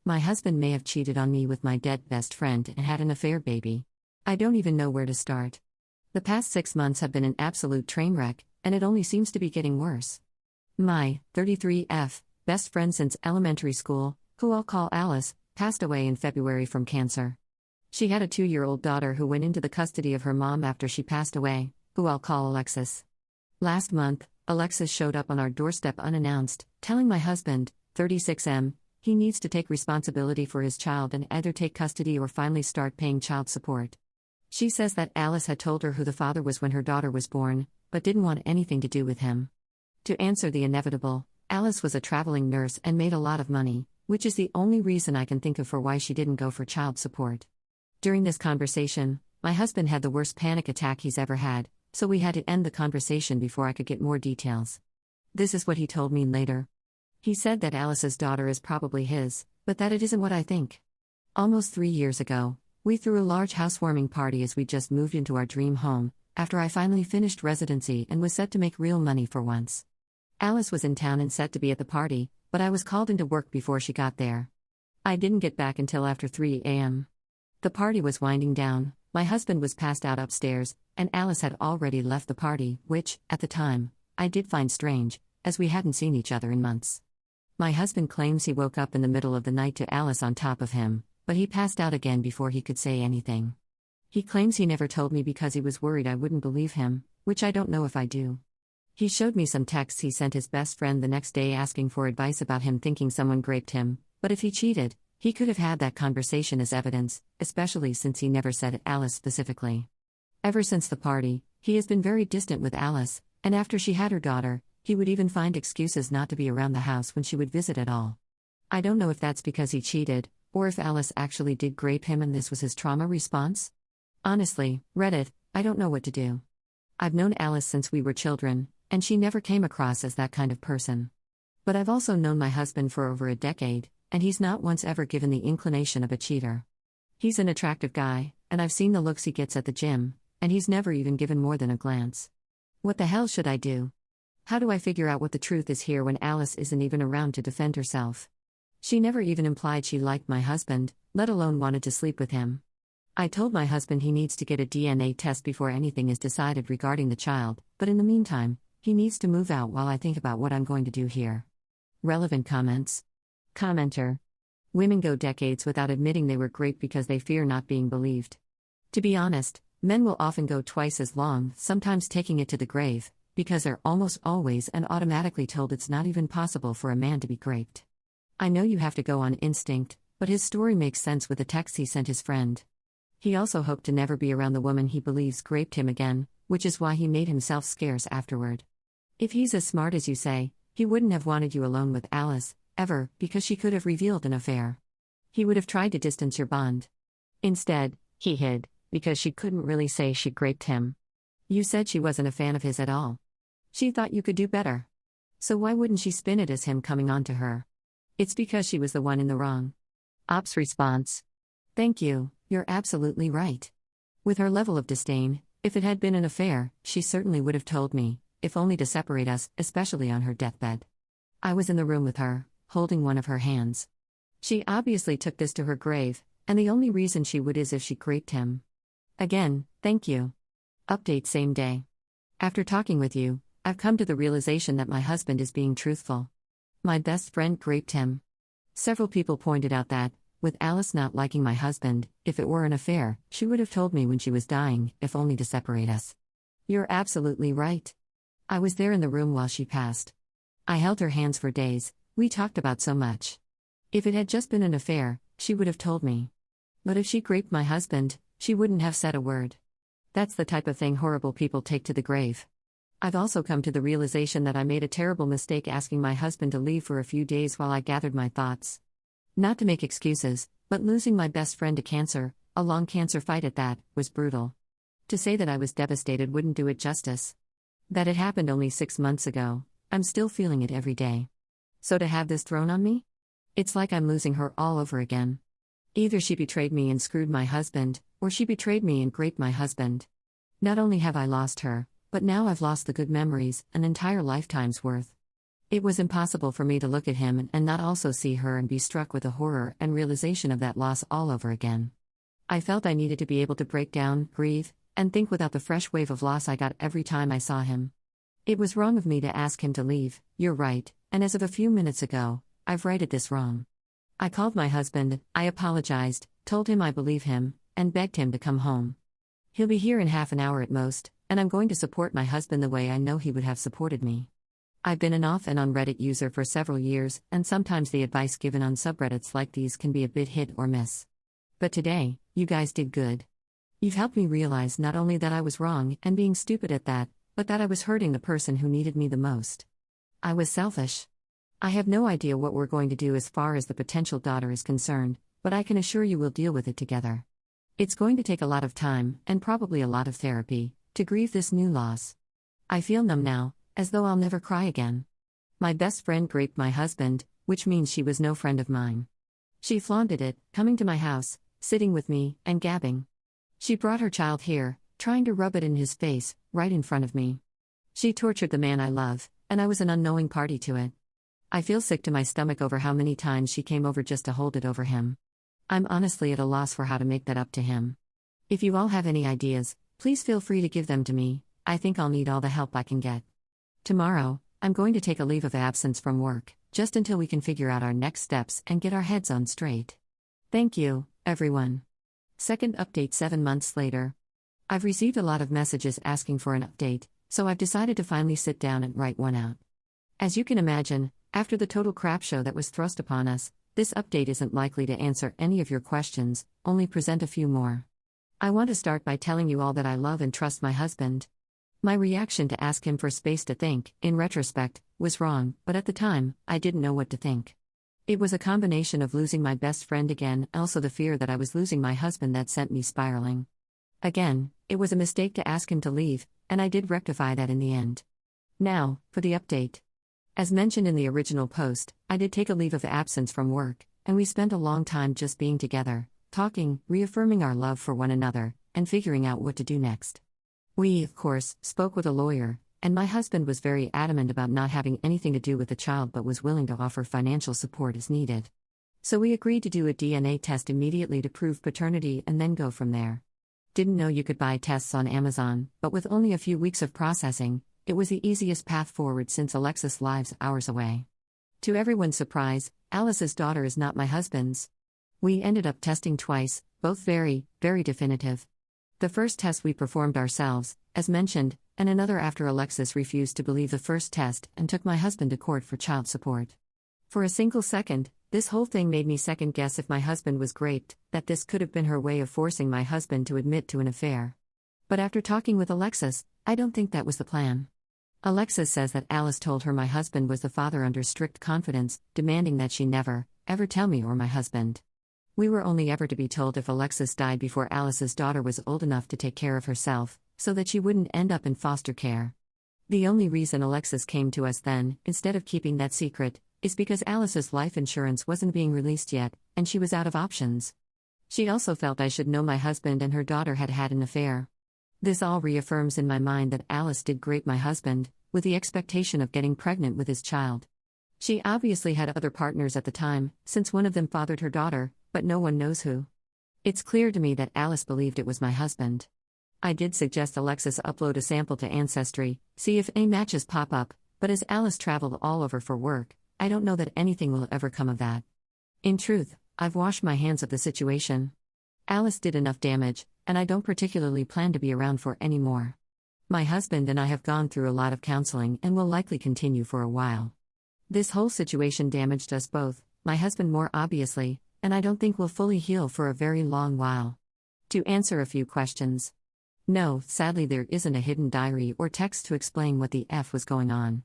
My husband may have cheated on me with my dead best friend and had an affair, baby. I don't even know where to start. The past 6 months have been an absolute train wreck, and it only seems to be getting worse. My 33F best friend since elementary school, who I'll call Alice, passed away in February from cancer. She had a 2-year-old daughter who went into the custody of her mom after she passed away, who I'll call Alexis. Last month, Alexis showed up on our doorstep unannounced, telling my husband, 36M, he needs to take responsibility for his child and either take custody or finally start paying child support. She says that Alice had told her who the father was when her daughter was born, but didn't want anything to do with him. To answer the inevitable, Alice was a traveling nurse and made a lot of money, which is the only reason I can think of for why she didn't go for child support. During this conversation, my husband had the worst panic attack he's ever had, so we had to end the conversation before I could get more details. This is what he told me later. He said that Alice's daughter is probably his, but that it isn't what I think. Almost 3 years ago, we threw a large housewarming party as we just moved into our dream home, after I finally finished residency and was set to make real money for once. Alice was in town and set to be at the party, but I was called into work before she got there. I didn't get back until after 3 a.m. The party was winding down, my husband was passed out upstairs, and Alice had already left the party, which, at the time, I did find strange, as we hadn't seen each other in months. My husband claims he woke up in the middle of the night to Alice on top of him, but he passed out again before he could say anything. He claims he never told me because he was worried I wouldn't believe him, which I don't know if I do. He showed me some texts he sent his best friend the next day asking for advice about him thinking someone raped him, but if he cheated, he could have had that conversation as evidence, especially since he never said Alice specifically. Ever since the party, he has been very distant with Alice, and after she had her daughter, he would even find excuses not to be around the house when she would visit at all. I don't know if that's because he cheated, or if Alice actually did rape him and this was his trauma response. Honestly, Reddit, I don't know what to do. I've known Alice since we were children, and she never came across as that kind of person. But I've also known my husband for over a decade, and he's not once ever given the inclination of a cheater. He's an attractive guy, and I've seen the looks he gets at the gym, and he's never even given more than a glance. What the hell should I do? How do I figure out what the truth is here when Alice isn't even around to defend herself? She never even implied she liked my husband, let alone wanted to sleep with him. I told my husband he needs to get a DNA test before anything is decided regarding the child, but in the meantime, he needs to move out while I think about what I'm going to do here. Relevant comments. Commenter. Women go decades without admitting they were raped because they fear not being believed. To be honest, men will often go twice as long, sometimes taking it to the grave, because they're almost always and automatically told it's not even possible for a man to be raped. I know you have to go on instinct, but his story makes sense with the text he sent his friend. He also hoped to never be around the woman he believes raped him again, which is why he made himself scarce afterward. If he's as smart as you say, he wouldn't have wanted you alone with Alice, ever, because she could have revealed an affair. He would have tried to distance your bond. Instead, he hid, because she couldn't really say she raped him. You said she wasn't a fan of his at all. She thought you could do better. So why wouldn't she spin it as him coming on to her? It's because she was the one in the wrong. Ops response. Thank you, you're absolutely right. With her level of disdain, if it had been an affair, she certainly would have told me, if only to separate us, especially on her deathbed. I was in the room with her, holding one of her hands. She obviously took this to her grave, and the only reason she would is if she raped him. Again, thank you. Update same day. After talking with you, I've come to the realization that my husband is being truthful. My best friend raped him. Several people pointed out that, with Alice not liking my husband, if it were an affair, she would have told me when she was dying, if only to separate us. You're absolutely right. I was there in the room while she passed. I held her hands for days, we talked about so much. If it had just been an affair, she would have told me. But if she raped my husband, she wouldn't have said a word. That's the type of thing horrible people take to the grave. I've also come to the realization that I made a terrible mistake asking my husband to leave for a few days while I gathered my thoughts. Not to make excuses, but losing my best friend to cancer, a long cancer fight at that, was brutal. To say that I was devastated wouldn't do it justice. That it happened only 6 months ago, I'm still feeling it every day. So to have this thrown on me? It's like I'm losing her all over again. Either she betrayed me and screwed my husband, or she betrayed me and raped my husband. Not only have I lost her, but now I've lost the good memories, an entire lifetime's worth. It was impossible for me to look at him and not also see her and be struck with the horror and realization of that loss all over again. I felt I needed to be able to break down, grieve, and think without the fresh wave of loss I got every time I saw him. It was wrong of me to ask him to leave, you're right, and as of a few minutes ago, I've righted this wrong. I called my husband, I apologized, told him I believe him, and begged him to come home. He'll be here in half an hour at most, and I'm going to support my husband the way I know he would have supported me. I've been an off and on Reddit user for several years, and sometimes the advice given on subreddits like these can be a bit hit or miss. But today, you guys did good. You've helped me realize not only that I was wrong and being stupid at that, but that I was hurting the person who needed me the most. I was selfish. I have no idea what we're going to do as far as the potential daughter is concerned, but I can assure you we'll deal with it together. It's going to take a lot of time, and probably a lot of therapy, to grieve this new loss. I feel numb now, as though I'll never cry again. My best friend raped my husband, which means she was no friend of mine. She flaunted it, coming to my house, sitting with me, and gabbing. She brought her child here, trying to rub it in his face, right in front of me. She tortured the man I love, and I was an unknowing party to it. I feel sick to my stomach over how many times she came over just to hold it over him. I'm honestly at a loss for how to make that up to him. If you all have any ideas, please feel free to give them to me. I think I'll need all the help I can get. Tomorrow, I'm going to take a leave of absence from work, just until we can figure out our next steps and get our heads on straight. Thank you, everyone. Second update 7 months later. I've received a lot of messages asking for an update, so I've decided to finally sit down and write one out. As you can imagine, after the total crap show that was thrust upon us, this update isn't likely to answer any of your questions, only present a few more. I want to start by telling you all that I love and trust my husband. My reaction to ask him for space to think, in retrospect, was wrong, but at the time, I didn't know what to think. It was a combination of losing my best friend again, and also the fear that I was losing my husband that sent me spiraling. Again, it was a mistake to ask him to leave, and I did rectify that in the end. Now, for the update. As mentioned in the original post, I did take a leave of absence from work, and we spent a long time just being together, talking, reaffirming our love for one another, and figuring out what to do next. We, of course, spoke with a lawyer, and my husband was very adamant about not having anything to do with the child but was willing to offer financial support as needed. So we agreed to do a DNA test immediately to prove paternity and then go from there. Didn't know you could buy tests on Amazon, but with only a few weeks of processing, it was the easiest path forward since Alexis lives hours away. To everyone's surprise, Alice's daughter is not my husband's. We ended up testing twice, both very, very definitive. The first test we performed ourselves, as mentioned, and another after Alexis refused to believe the first test and took my husband to court for child support. For a single second, this whole thing made me second guess if my husband was raped, that this could have been her way of forcing my husband to admit to an affair. But after talking with Alexis, I don't think that was the plan. Alexis says that Alice told her my husband was the father under strict confidence, demanding that she never, ever tell me or my husband. We were only ever to be told if Alexis died before Alice's daughter was old enough to take care of herself, so that she wouldn't end up in foster care. The only reason Alexis came to us then, instead of keeping that secret, is because Alice's life insurance wasn't being released yet, and she was out of options. She also felt I should know my husband and her daughter had had an affair. This all reaffirms in my mind that Alice did grape my husband, with the expectation of getting pregnant with his child. She obviously had other partners at the time, since one of them fathered her daughter, but no one knows who. It's clear to me that Alice believed it was my husband. I did suggest Alexis upload a sample to Ancestry, see if any matches pop up, but as Alice traveled all over for work, I don't know that anything will ever come of that. In truth, I've washed my hands of the situation. Alice did enough damage, and I don't particularly plan to be around for any more. My husband and I have gone through a lot of counseling and will likely continue for a while. This whole situation damaged us both, my husband more obviously, and I don't think we'll fully heal for a very long while. To answer a few questions. No, sadly there isn't a hidden diary or text to explain what the F was going on.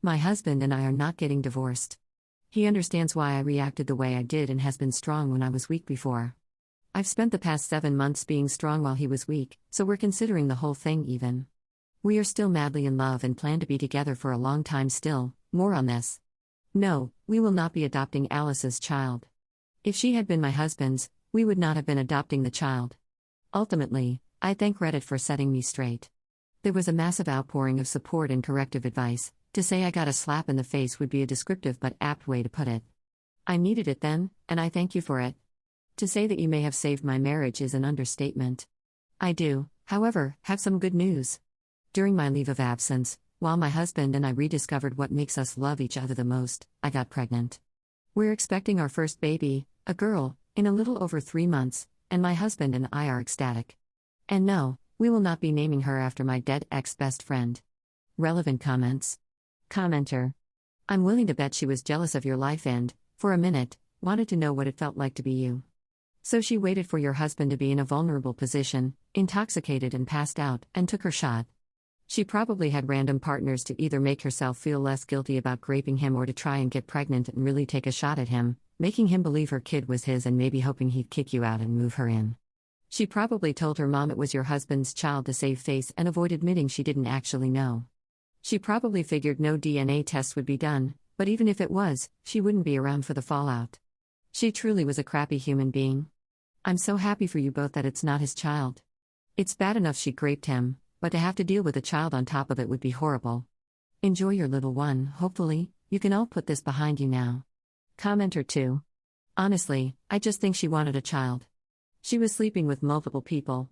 My husband and I are not getting divorced. He understands why I reacted the way I did and has been strong when I was weak before. I've spent the past 7 months being strong while he was weak, so we're considering the whole thing even. We are still madly in love and plan to be together for a long time still, more on this. No, we will not be adopting Alice's child. If she had been my husband's, we would not have been adopting the child. Ultimately, I thank Reddit for setting me straight. There was a massive outpouring of support and corrective advice, To say I got a slap in the face would be a descriptive but apt way to put it. I needed it then, and I thank you for it. To say that you may have saved my marriage is an understatement. I do, however, have some good news. During my leave of absence, while my husband and I rediscovered what makes us love each other the most, I got pregnant. We're expecting our first baby, a girl, in a little over 3 months, and my husband and I are ecstatic. And no, we will not be naming her after my dead ex-best friend. Relevant comments. Commenter. I'm willing to bet she was jealous of your life and, for a minute, wanted to know what it felt like to be you. So she waited for your husband to be in a vulnerable position, intoxicated and passed out, and took her shot. She probably had random partners to either make herself feel less guilty about raping him or to try and get pregnant and really take a shot at him, making him believe her kid was his and maybe hoping he'd kick you out and move her in. She probably told her mom it was your husband's child to save face and avoid admitting she didn't actually know. She probably figured no DNA tests would be done, but even if it was, she wouldn't be around for the fallout. She truly was a crappy human being. I'm so happy for you both that it's not his child. It's bad enough she raped him, but to have to deal with a child on top of it would be horrible. Enjoy your little one, hopefully, you can all put this behind you now. Commenter 2. Honestly, I just think she wanted a child. She was sleeping with multiple people,